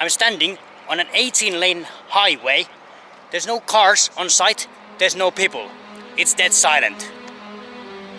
I'm standing on an 18-lane highway. There's no cars on site, there's no people. It's dead silent.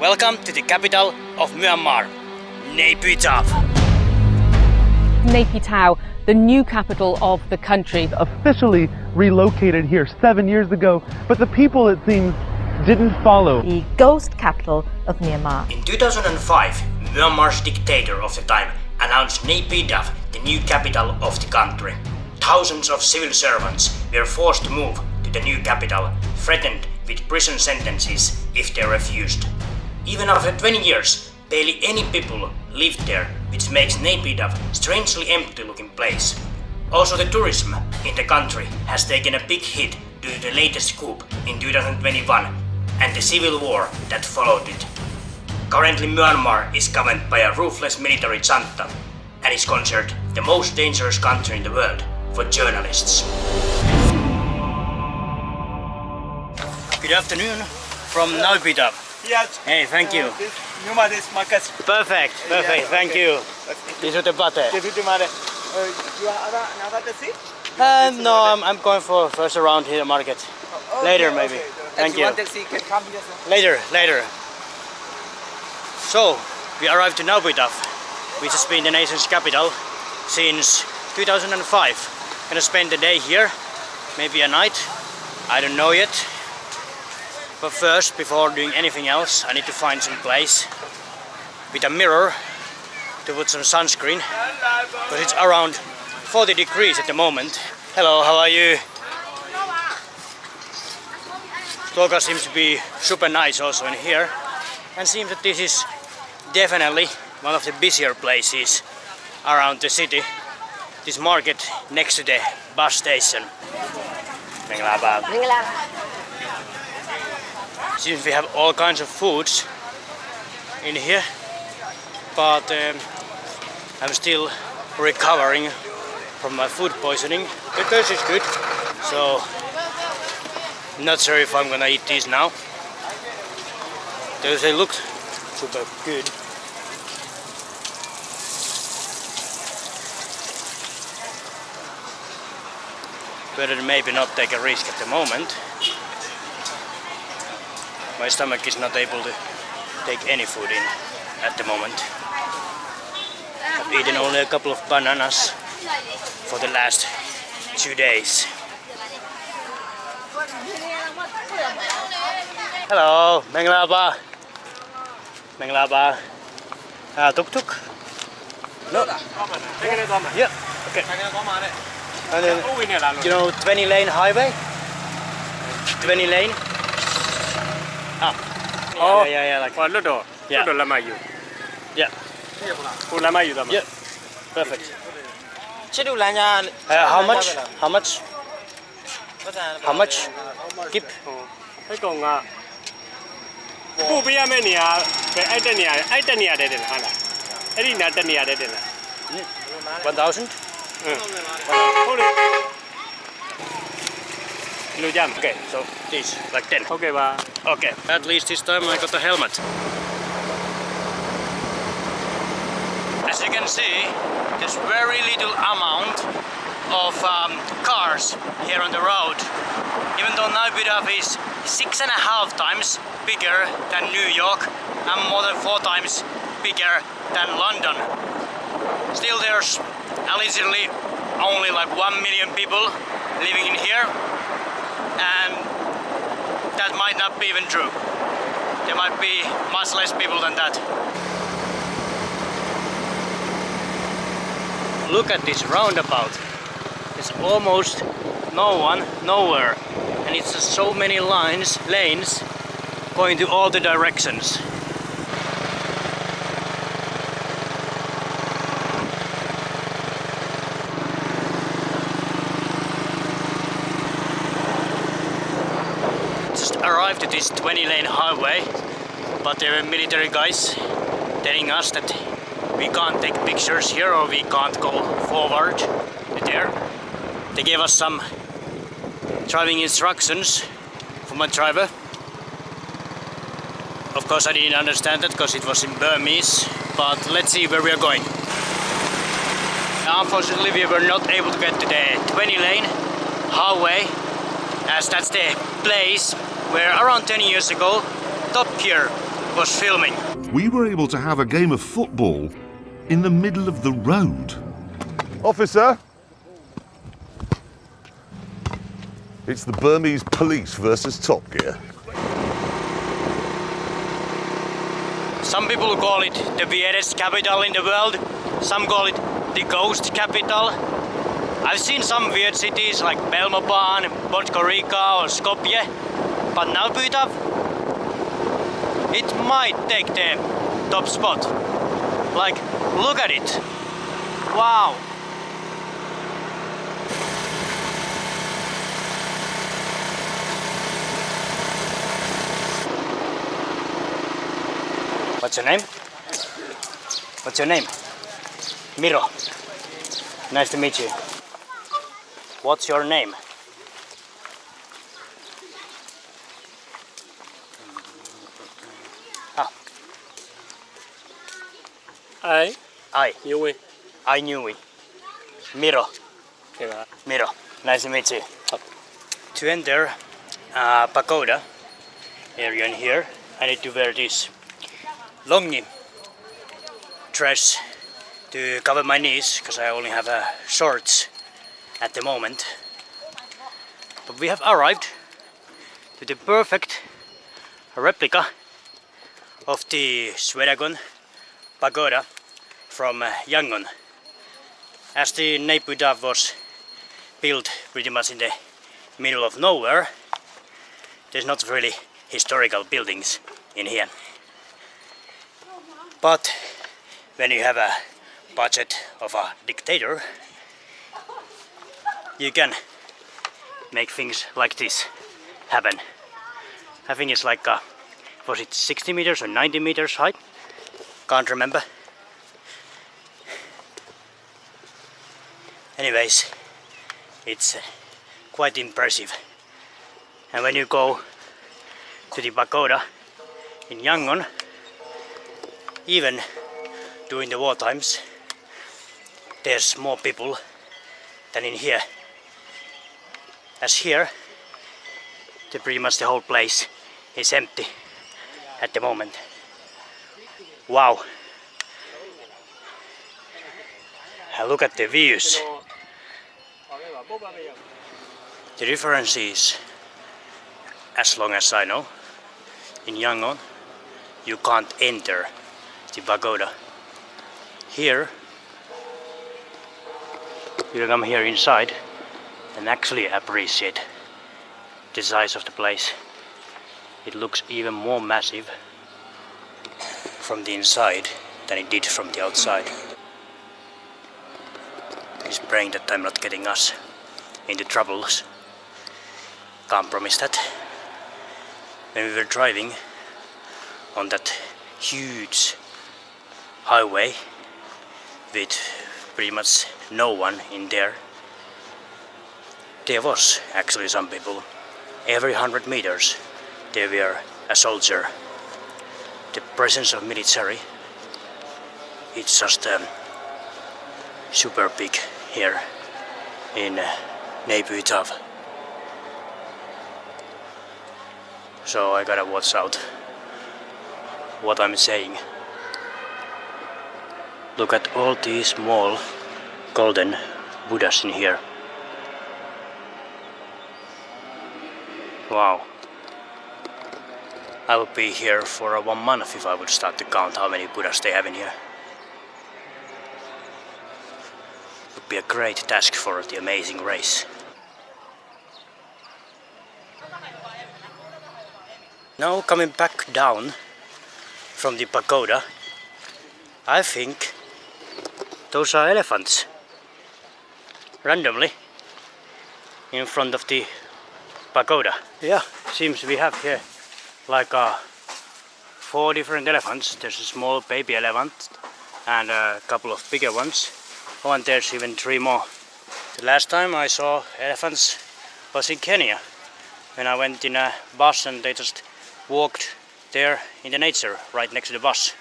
Welcome to the capital of Myanmar, Naypyidaw. Naypyidaw, the new capital of the country. Officially relocated here 7 years ago, but the people, it seems, didn't follow. The ghost capital of Myanmar. In 2005, Myanmar's dictator of the time announced Naypyidaw the new capital of the country. Thousands of civil servants were forced to move to the new capital, threatened with prison sentences if they refused. Even after 20 years, barely any people lived there, which makes Naypyidaw a strangely empty-looking place. Also, the tourism in the country has taken a big hit due to the latest coup in 2021 and the civil war that followed it. Currently, Myanmar is governed by a ruthless military junta and is considered the most dangerous country in the world for journalists. Good afternoon from Naypyidaw. Yes. Hey, thank you. This market. Perfect, thank you. This is the butter. You are another taxi? No, I'm going for first around here market. Later maybe. Thank you. One taxi can come here, sir. Later. So, we arrived to Naypyidaw, which has been the nation's capital since 2005. Gonna spend the day here, maybe a night. I don't know yet. But first, before doing anything else, I need to find some place with a mirror to put some sunscreen, because it's around 40 degrees at the moment. Hello, how are you? Toka seems to be super nice also in here, and seems that this is definitely one of the busier places around the city. This market next to the bus station. Seems we have all kinds of foods in here, but I'm still recovering from my food poisoning. The taste is good, so not sure if I'm gonna eat these now. They look super good. Better maybe not take a risk at the moment. My stomach is not able to take any food in at the moment. I've eaten only a couple of bananas for the last 2 days. Hello, Menglaba. Tuk tuk. No. Yeah. Okay. And then, you know, 20-lane highway. 20 lane. Ah. Oh, yeah, like. Well, Ludo. Yeah. Ludo lama you. Yeah. Who lama you? Yeah. Perfect. How much? Keep. Hey, go nga. Who be a many? I don't know. I didn't know. 1,000. Okay, so this like 10. Okay, ba. Okay, at least this time I got a helmet. As you can see, there's very little amount of cars here on the road. Even though Naypyidaw is 6.5 times bigger than New York and more than 4 times bigger than London. Still, there's allegedly only like 1 million people living in here. And that might not be even true. There might be much less people than that. Look at this roundabout. There's almost no one, nowhere. And it's just so many lanes going to all the directions. Arrived at this 20-lane highway, but there were military guys telling us that we can't take pictures here or we can't go forward there. They gave us some driving instructions from my driver. Of course I didn't understand that because it was in Burmese, but let's see where we are going. Unfortunately, we were not able to get to the 20 lane highway, as that's the place where around 10 years ago Top Gear was filming. We were able to have a game of football in the middle of the road. Officer! It's the Burmese police versus Top Gear. Some people call it the weirdest capital in the world. Some call it the ghost capital. I've seen some weird cities like Belmopan, Podgorica or Skopje, but Naypyidaw, it might take the top spot. Like, look at it. Wow. What's your name? What's your name? Miro. Nice to meet you. What's your name? Ah. I knew it. Miro. Miro. Nice to meet you. To enter pagoda area in here, I need to wear this long dress to cover my knees, because I only have shorts at the moment. But we have arrived to the perfect replica of the Sweragon pagoda from Yangon. As the Naypyidaw was built pretty much in the middle of nowhere, there's not really historical buildings in here. But when you have a budget of a dictator, you can make things like this happen. I think it's like, was it 60 meters or 90 meters height? Can't remember. Anyways, it's quite impressive. And when you go to the pagoda in Yangon, even during the war times, there's more people than in here. As here, pretty much the whole place is empty at the moment. Wow! Look at the views. The difference is, as long as I know, in Yangon you can't enter the pagoda. Here you can come here inside and actually appreciate the size of the place. It looks even more massive from the inside than it did from the outside. He's praying that I'm not getting us into troubles. Can't promise that. When we were driving on that huge highway with pretty much no one in there, there was actually some people. Every 100 meters there were a soldier. The presence of military, it's just super big here in Naypyidaw. So I gotta watch out what I'm saying. Look at all these small golden Buddhas in here. Wow. I would be here for 1 month if I would start to count how many Buddhas they have in here. It would be a great task for the amazing race. Now coming back down from the pagoda, I think those are elephants. Randomly in front of the pagoda. Yeah, seems we have here like 4 different elephants. There's a small baby elephant and a couple of bigger ones. Oh, and there's even 3 more. The last time I saw elephants was in Kenya, when I went in a bus and they just walked there in the nature right next to the bus.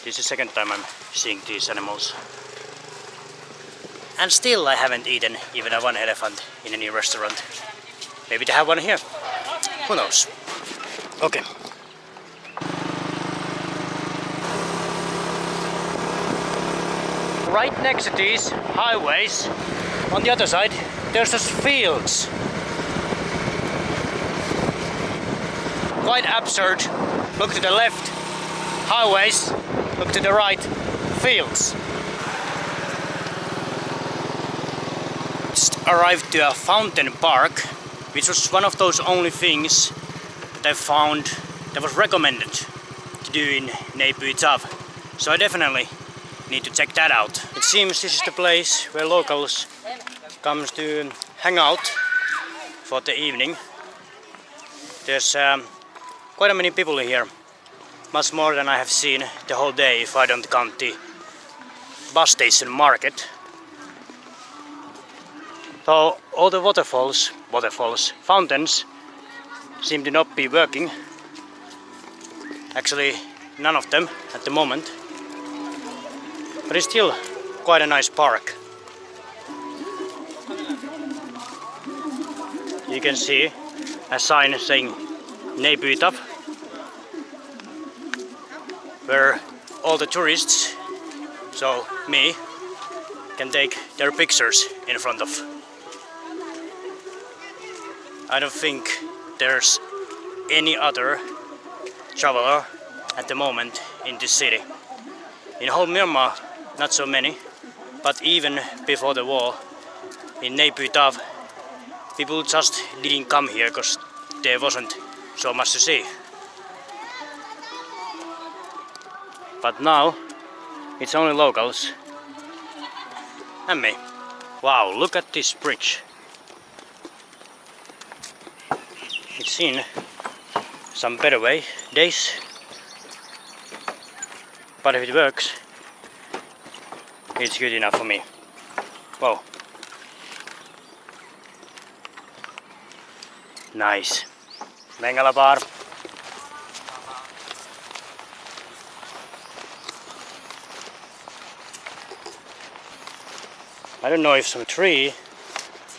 This is the second time I'm seeing these animals. And still I haven't eaten even a one elephant in any restaurant. Maybe they have one here. Who knows? Okay. Right next to these highways, on the other side, there's just fields. Quite absurd. Look to the left, highways. Look to the right, fields. Just arrived to a fountain park, which was one of those only things that I found that was recommended to do in Naypyidaw. So I definitely need to check that out. It seems this is the place where locals comes to hang out for the evening. There's quite a many people here, much more than I have seen the whole day if I don't count the bus station market. So all the fountains seem to not be working. Actually, none of them at the moment. But it's still quite a nice park. You can see a sign saying Naypyidaw, where all the tourists, so me, can take their pictures in front of. I don't think there's any other traveler at the moment in this city. In whole Myanmar, not so many, but even before the war, in Naypyidaw, people just didn't come here because there wasn't so much to see. But now, it's only locals and me. Wow, look at this bridge. It's seen some better days, but if it works, it's good enough for me. Wow. Nice. Mengalabar. I don't know if some tree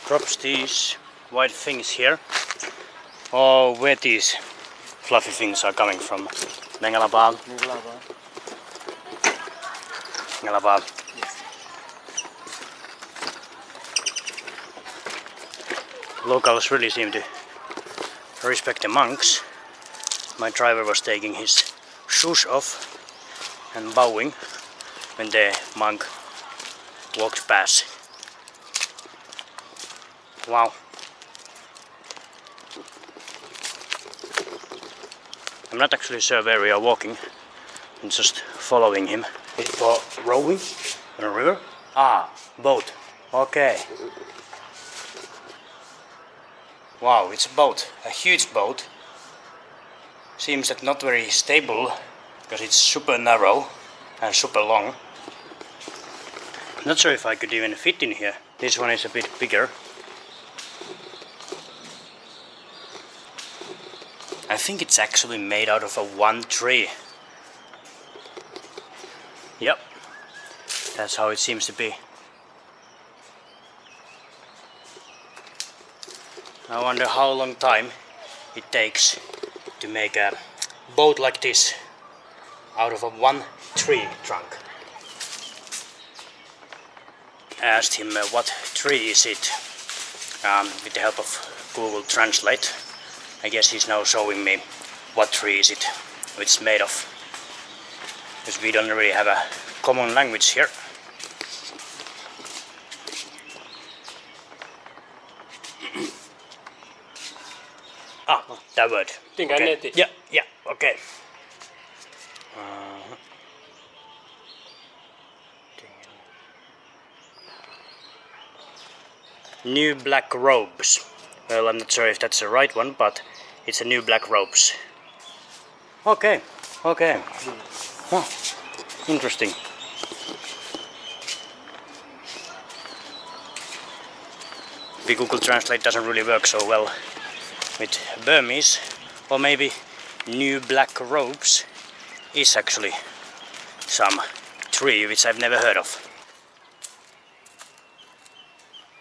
drops these white things here, or where these fluffy things are coming from. Mengalabar. Mengalabar. Locals really seem to respect the monks. My driver was taking his shoes off and bowing when the monk walked past. Wow. I'm not actually sure where we are walking. I'm just following him. Is it for rowing on a river? Ah, boat. Okay. Wow, it's a boat, a huge boat. Seems that not very stable because it's super narrow and super long. Not sure if I could even fit in here. This one is a bit bigger. I think it's actually made out of one tree. Yep, that's how it seems to be. I wonder how long time it takes to make a boat like this out of one tree trunk. Asked him what tree is it with the help of Google Translate. I guess he's now showing me what tree is it it's made of, because we don't really have a common language here. Ah, that word. Okay. Yeah, okay. New black robes. Well, I'm not sure if that's the right one, but it's a new black robes. Okay. Oh, interesting. The Google Translate doesn't really work so well with Burmese, or maybe new black robes is actually some tree which I've never heard of.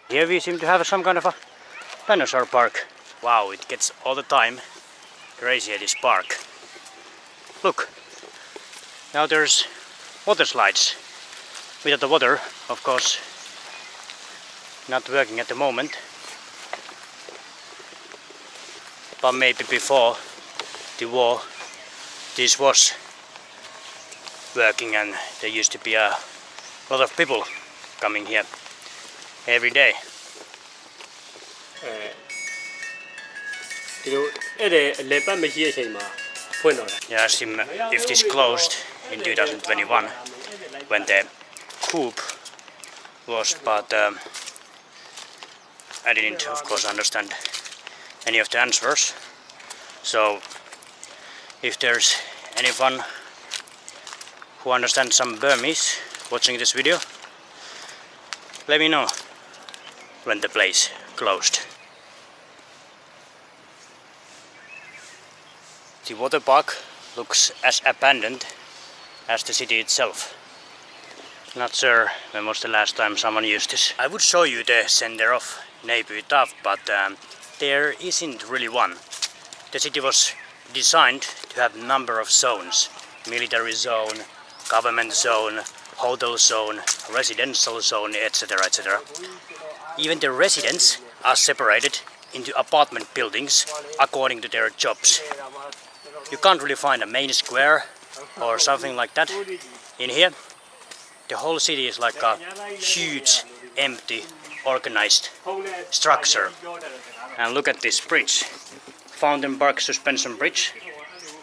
Here we seem to have some kind of a dinosaur park. Wow, it gets all the time crazy at this park. Look, now there's water slides. Without the water, of course, not working at the moment. But maybe before the war, this was working and there used to be a lot of people coming here every day. ဒီလိုအဲ့ဒါအလဲပတ်မရှိတဲ့အချိန်မှာဖွင့်တော့တယ် Yeah, asked him if this closed in 2021 when the coup was, but I didn't, of course, understand any of the answers. So, if there's anyone who understands some Burmese watching this video, let me know when the place closed. The water park looks as abandoned as the city itself. Not sure when was the last time someone used this. I would show you the center of Naypyidaw, but there isn't really one. The city was designed to have a number of zones. Military zone, government zone, hotel zone, residential zone, etc. etc. Even the residents are separated into apartment buildings according to their jobs. You can't really find a main square or something like that in here. The whole city is like a huge, empty, organized structure. And look at this bridge. Fountain Park Suspension Bridge,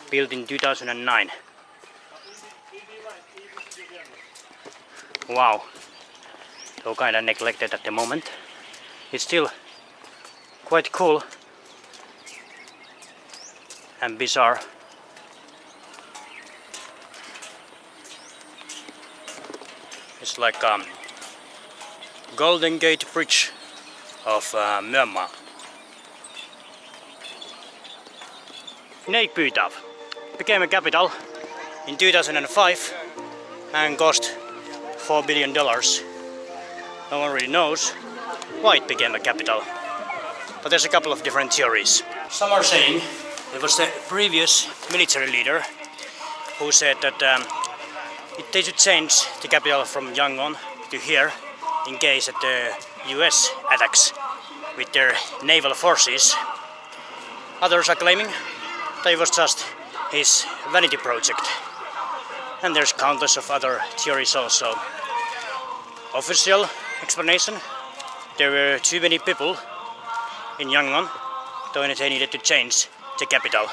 built in 2009. Wow. So kinda neglected at the moment. It's still quite cool and bizarre. It's like Golden Gate Bridge of Myanmar. Naypyidaw became a capital in 2005 and cost $4 billion. No one really knows why it became a capital, but there's a couple of different theories. Some are saying it was the previous military leader who said that they should change the capital from Yangon to here in case that the US attacks with their naval forces. Others are claiming that it was just his vanity project. And there's countless of other theories also. Official explanation, there were too many people in Yangon, so they needed to change the capital.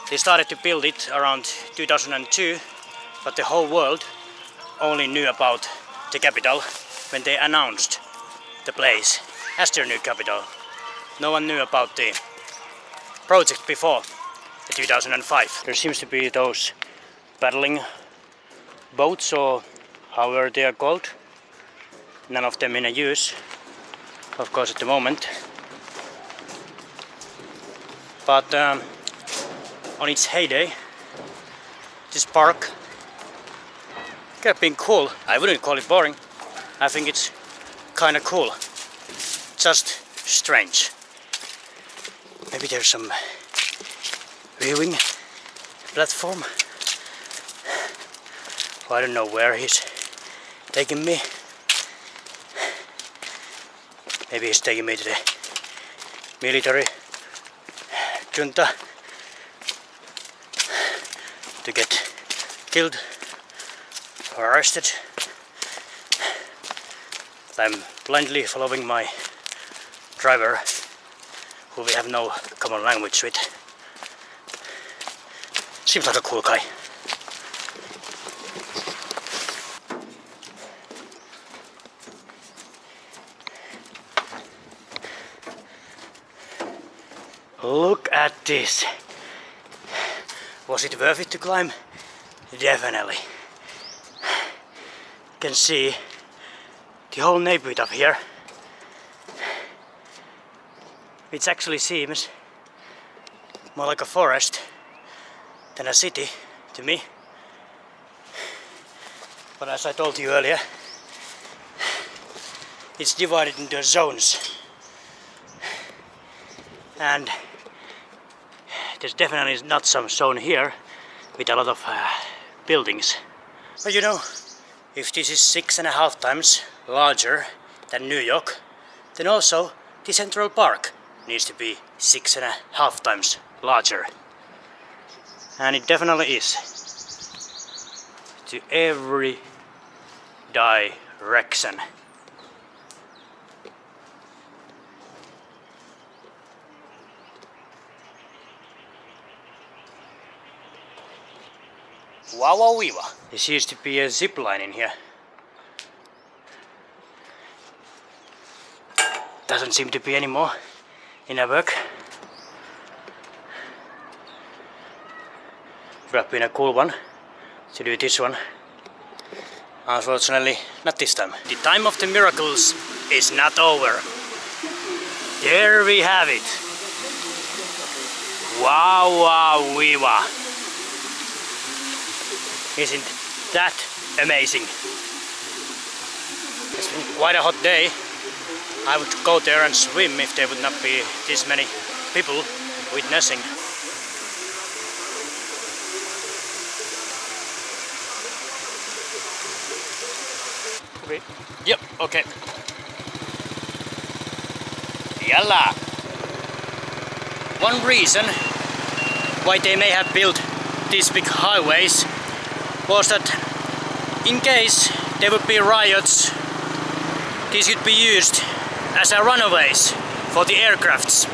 They started to build it around 2002, but the whole world only knew about the capital when they announced the place as their new capital. No one knew about the project before 2005. There seems to be those paddling boats, or however they are called. None of them in use, of course, at the moment. But on its heyday, this park could have been cool. I wouldn't call it boring. I think it's kind of cool. Just strange. Maybe there's some viewing platform. I don't know where he's taking me. Maybe he's taking me to the military junta to get killed or arrested. I'm blindly following my driver, who we have no common language with. Seems like a cool guy. Look at this. Was it worth it to climb? Definitely. You can see the whole neighborhood up here. It actually seems more like a forest than a city to me. But as I told you earlier, it's divided into zones. And there's definitely not some zone here with a lot of buildings. But you know, if this is 6.5 times larger than New York, then also the Central Park needs to be 6.5 times larger. And it definitely is. To every direction. Wow, wow, wee, wow. There used to be a zip line in here. Doesn't seem to be anymore in our work. Would have been a cool one to do this one. Unfortunately, not this time. The time of the miracles is not over. There we have it. Wow, wow, wee, wow. Isn't that amazing? It's been quite a hot day. I would go there and swim if there would not be this many people witnessing. Okay. Yep, okay. Yalla! One reason why they may have built these big highways was that in case there would be riots, these could be used as a runaways for the aircrafts.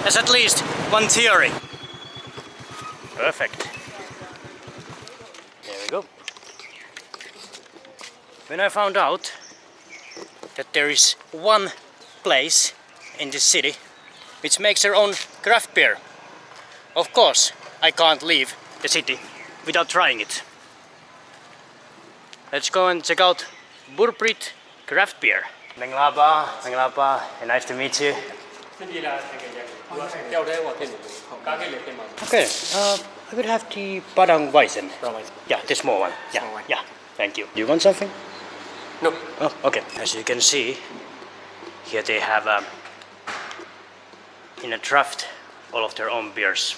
That's at least one theory. Perfect. There we go. When I found out that there is one place in this city which makes their own craft beer, of course I can't leave the city without trying it. Let's go and check out Burprit Craft Beer. Menglapa, nice to meet you. Okay, I would have the Padang Weizen. Yeah, the small one. Yeah, thank you. Do you want something? No. Oh, okay. As you can see, here they have in a draft all of their own beers.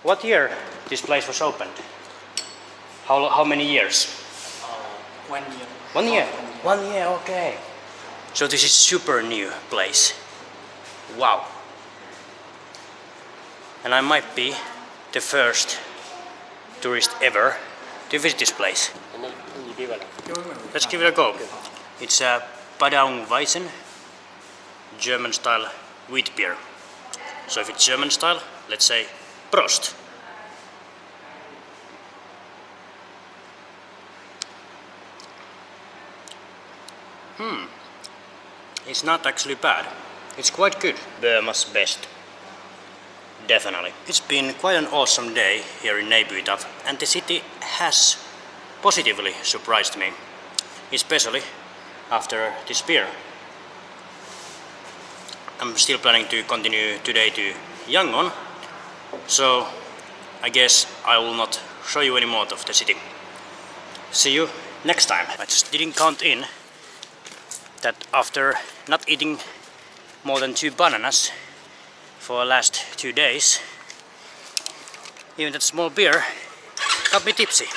What year this place was opened? How many years? 1 year. 1 year? 1 year, okay. So this is super new place. Wow. And I might be the first tourist ever to visit this place. Let's give it a go. It's a Padang Weizen, German style wheat beer. So if it's German style, let's say Prost. It's not actually bad. It's quite good. Burma's best. Definitely. It's been quite an awesome day here in Naypyidaw, and the city has positively surprised me, especially after this beer. I'm still planning to continue today to Yangon, so I guess I will not show you any more of the city. See you next time. I just didn't count in that after not eating more than 2 bananas for the last 2 days, even that small beer got me tipsy.